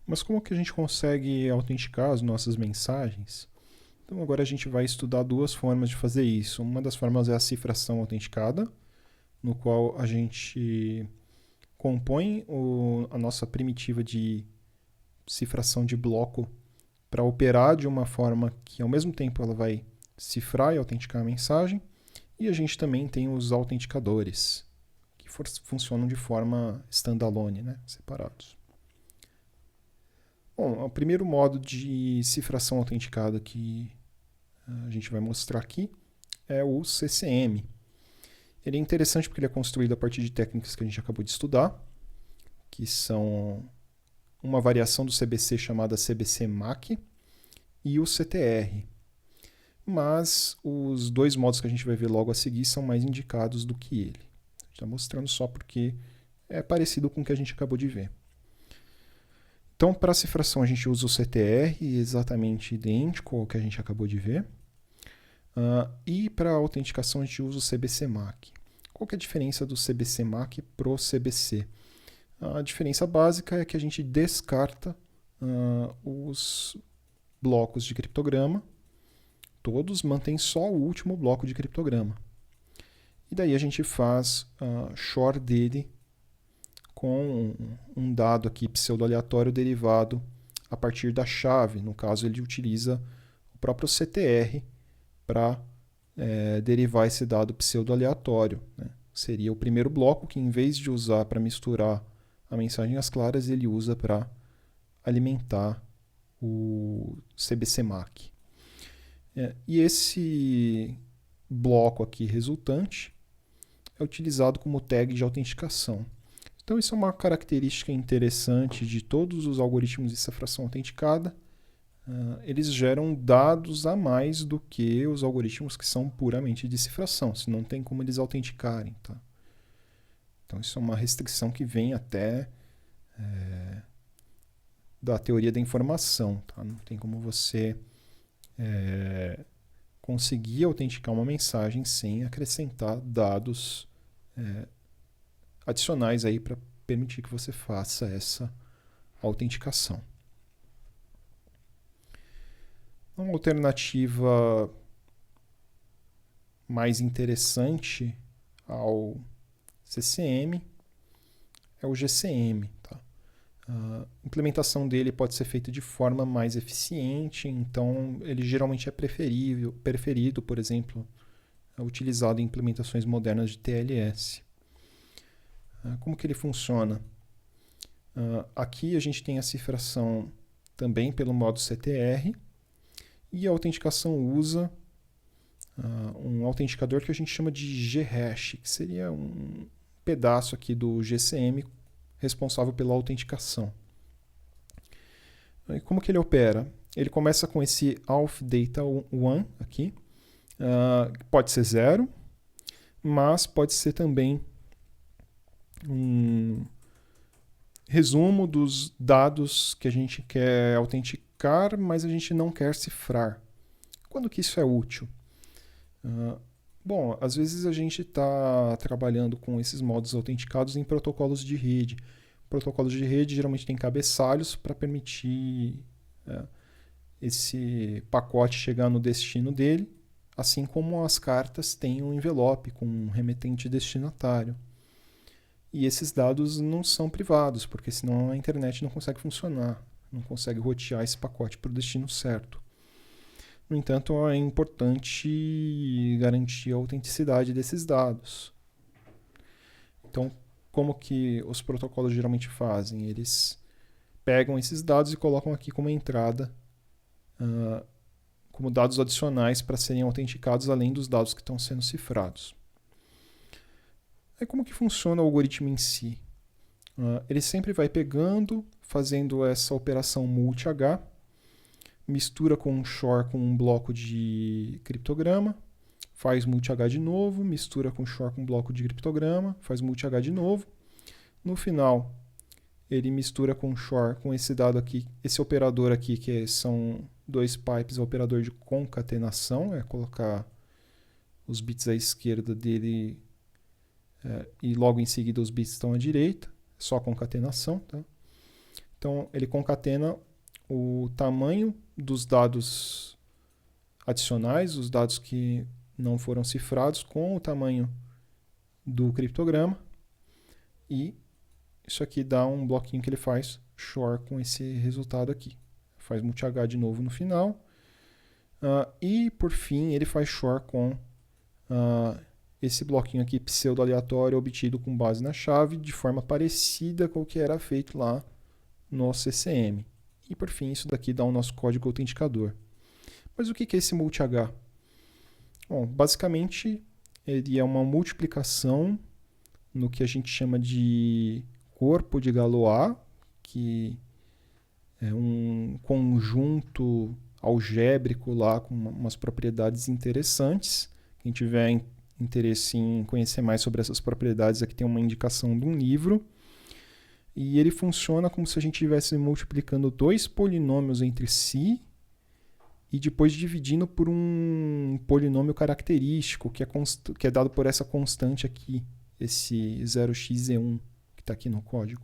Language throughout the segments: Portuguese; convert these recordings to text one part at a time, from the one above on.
Mas como que a gente consegue autenticar as nossas mensagens? Então agora a gente vai estudar duas formas de fazer isso. Uma das formas é a cifração autenticada, no qual a gente compõe a nossa primitiva de cifração de bloco para operar de uma forma que ao mesmo tempo ela vai cifrar e autenticar a mensagem. E a gente também tem os autenticadores, que funcionam de forma standalone, né, separados. Bom, o primeiro modo de cifração autenticada que a gente vai mostrar aqui é o CCM. Ele é interessante porque ele é construído a partir de técnicas que a gente acabou de estudar, que são uma variação do CBC chamada CBC-MAC e o CTR. Mas os dois modos que a gente vai ver logo a seguir são mais indicados do que ele. Está mostrando só porque é parecido com o que a gente acabou de ver. Então, para a cifração, a gente usa o CTR, exatamente idêntico ao que a gente acabou de ver. E para a autenticação, a gente usa o CBC-MAC. Qual que é a diferença do CBC-MAC para o CBC? A diferença básica é que a gente descarta os blocos de criptograma, todos, mantém só o último bloco de criptograma. E daí a gente faz short dele com um dado aqui pseudo-aleatório derivado a partir da chave. No caso, ele utiliza o próprio CTR para derivar esse dado pseudo-aleatório, né? Seria o primeiro bloco que, em vez de usar para misturar a mensagem às claras, ele usa para alimentar o CBC-MAC. E esse bloco aqui resultante é utilizado como tag de autenticação. Então, isso é uma característica interessante de todos os algoritmos de cifração autenticada. Eles geram dados a mais do que os algoritmos que são puramente de cifração, se não tem como eles autenticarem. Tá? Então, isso é uma restrição que vem até da teoria da informação. Tá? Não tem como você conseguir autenticar uma mensagem sem acrescentar dados adicionais aí para permitir que você faça essa autenticação. Uma alternativa mais interessante ao CCM é o GCM. Tá? A implementação dele pode ser feita de forma mais eficiente, então ele geralmente é preferido, por exemplo, utilizado em implementações modernas de TLS. Como que ele funciona? Aqui a gente tem a cifração também pelo modo CTR e a autenticação usa um autenticador que a gente chama de ghash, que seria um pedaço aqui do GCM responsável pela autenticação. E como que ele opera? Ele começa com esse auth data 1 aqui, pode ser 0, mas pode ser também um resumo dos dados que a gente quer autenticar, mas a gente não quer cifrar. Quando que isso é útil? Bom, às vezes a gente está trabalhando com esses modos autenticados em protocolos de rede. Protocolos de rede geralmente têm cabeçalhos para permitir esse pacote chegar no destino dele, assim como as cartas têm um envelope com um remetente destinatário. E esses dados não são privados, porque senão a internet não consegue funcionar, não consegue rotear esse pacote para o destino certo. No entanto, é importante garantir a autenticidade desses dados. Então, como que os protocolos geralmente fazem? Eles pegam esses dados e colocam aqui como entrada, como dados adicionais para serem autenticados, além dos dados que estão sendo cifrados. Aí como que funciona o algoritmo em si? Ele sempre vai pegando, fazendo essa operação multi-H, mistura com um shor com um bloco de criptograma, faz multi-H de novo, mistura com shor com um bloco de criptograma, faz multi-H de novo. No final, ele mistura com shor com esse dado aqui, esse operador aqui, que são dois pipes, o operador de concatenação, é colocar os bits à esquerda dele e logo em seguida os bits estão à direita, só concatenação. Tá? Então, ele concatena o tamanho dos dados adicionais, os dados que não foram cifrados, com o tamanho do criptograma. E isso aqui dá um bloquinho que ele faz XOR com esse resultado aqui. Faz multi-H de novo no final. E, por fim, ele faz XOR com esse bloquinho aqui pseudo-aleatório obtido com base na chave, de forma parecida com o que era feito lá no CCM. E, por fim, isso daqui dá o nosso código autenticador. Mas o que é esse multi-H? Bom, basicamente, ele é uma multiplicação no que a gente chama de corpo de Galois, que é um conjunto algébrico lá com umas propriedades interessantes. Quem tiver interesse em conhecer mais sobre essas propriedades, aqui tem uma indicação de um livro. E ele funciona como se a gente estivesse multiplicando dois polinômios entre si e depois dividindo por um polinômio característico, que é dado por essa constante aqui, esse 0x1, que está aqui no código.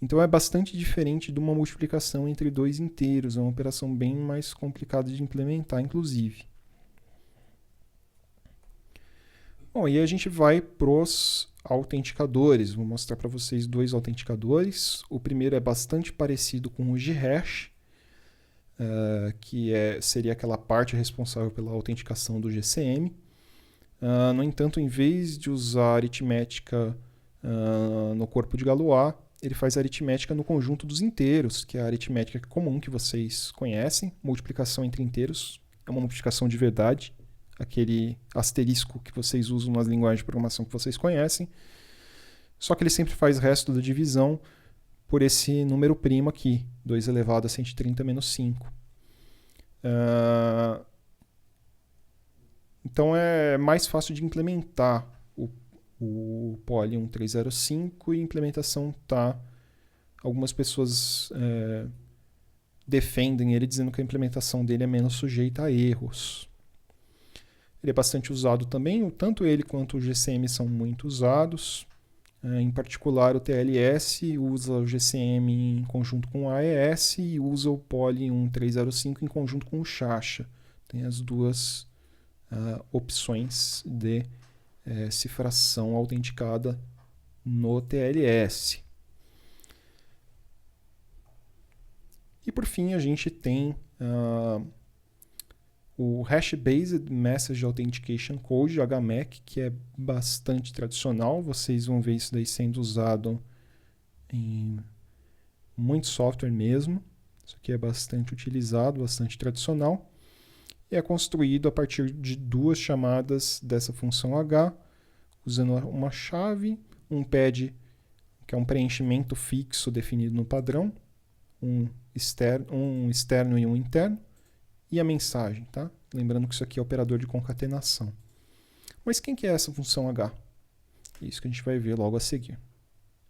Então é bastante diferente de uma multiplicação entre dois inteiros, é uma operação bem mais complicada de implementar, inclusive. Bom, e aí a gente vai para os autenticadores. Vou mostrar para vocês dois autenticadores. O primeiro é bastante parecido com o ghash, que seria aquela parte responsável pela autenticação do GCM. No entanto, em vez de usar aritmética no corpo de Galois, ele faz aritmética no conjunto dos inteiros, que é a aritmética comum que vocês conhecem. Multiplicação entre inteiros é uma multiplicação de verdade, aquele asterisco que vocês usam nas linguagens de programação que vocês conhecem. Só que ele sempre faz resto da divisão por esse número primo aqui, 2 elevado a 130 menos 5. Então é mais fácil de implementar o Poly 1305 e a implementação algumas pessoas defendem ele dizendo que a implementação dele é menos sujeita a erros. Ele é bastante usado também, tanto ele quanto o GCM são muito usados. Em particular, o TLS usa o GCM em conjunto com o AES e usa o Poly 1305 em conjunto com o Xaxa. Tem as duas opções de cifração autenticada no TLS. E por fim a gente tem o Hash-Based Message Authentication Code, HMAC, que é bastante tradicional. Vocês vão ver isso daí sendo usado em muito software mesmo. Isso aqui é bastante utilizado, bastante tradicional. E é construído a partir de duas chamadas dessa função H, usando uma chave, um pad, que é um preenchimento fixo definido no padrão, um externo e um interno, e a mensagem, tá? Lembrando que isso aqui é operador de concatenação. Mas quem que é essa função H? É isso que a gente vai ver logo a seguir.